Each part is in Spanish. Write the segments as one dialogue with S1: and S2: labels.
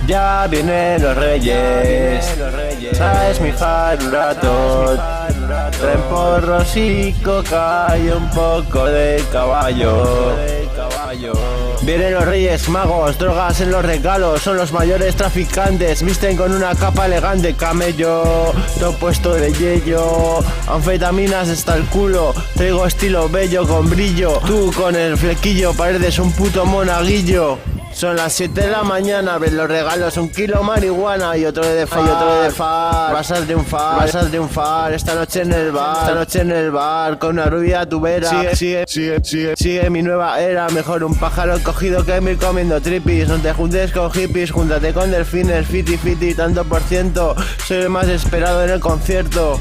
S1: Ya vienen los reyes, sabes mi fan un rato. Traen porros y coca y un poco de caballo. Vienen los reyes magos, drogas en los regalos. Son los mayores traficantes, visten con una capa elegante. Camello, todo puesto de yello. Anfetaminas hasta el culo. Traigo estilo bello con brillo. Tú con el flequillo pareces un puto monaguillo. Son las 7 de la mañana, abren los regalos, 1 kilo marihuana y otro de far, Vas a triunfar, esta noche en el bar, con una rubia tubera. Sigue mi nueva era, mejor un pájaro cogido que ir comiendo tripis. No te juntes con hippies, júntate con delfines, fiti, tanto por ciento. Soy el más esperado en el concierto.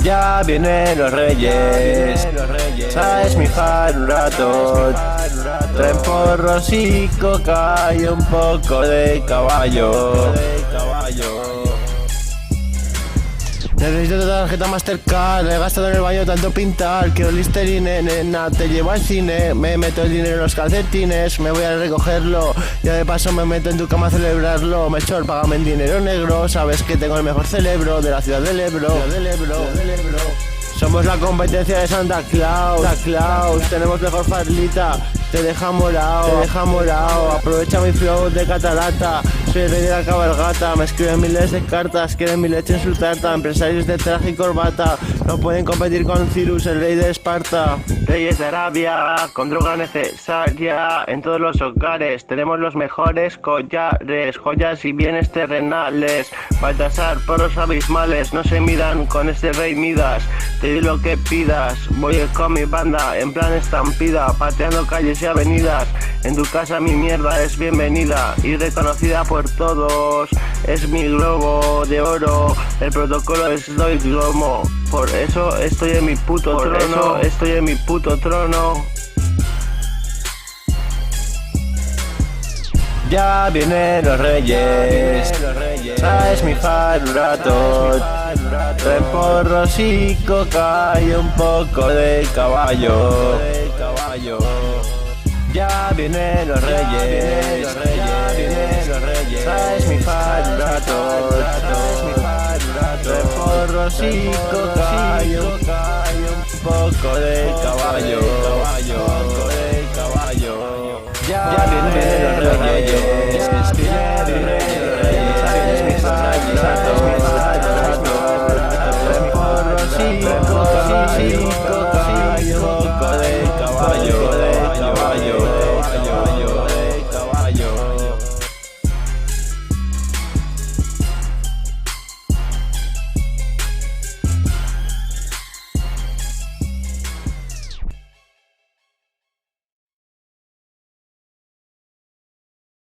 S1: Ya vienen los reyes, sabes mi fan un rato. Traen porros y coca y un poco de caballo. Necesito tu tarjeta Mastercard, he gastado en el baño tanto pintar. Quiero Listerine, nena, te llevo al cine. Me meto el dinero en los calcetines, me voy a recogerlo. Ya de paso me meto en tu cama a celebrarlo. Melchor, págame en dinero negro, sabes que tengo el mejor cerebro de la ciudad del Ebro. Somos la competencia de Santa Claus, tenemos mejor farlita. Te deja morado, aprovecha mi flow de catarata. Soy el rey de la cabalgata, me escriben miles de cartas. Quieren mi leche en su tarta, empresarios de traje y corbata. No pueden competir con Cyrus, el rey de Esparta. Reyes de Arabia, con droga necesaria. En todos los hogares tenemos los mejores collares, joyas y bienes terrenales. Baltasar, porros abismales, no se midan con este rey Midas. Te doy lo que pidas, voy con mi banda en plan estampida, pateando calles y avenidas. En tu casa mi mierda es bienvenida y reconocida por todos. Es mi globo de oro, el protocolo es doy glomo. Por eso estoy en mi puto trono. Ya vienen los reyes, sabes mi fan un rato. Traen porros y coca y un poco de caballo. Ya vienen los reyes, sabes mi fan un rato. Traen porros y coca y un poco de caballo. Ya vienen los reyes.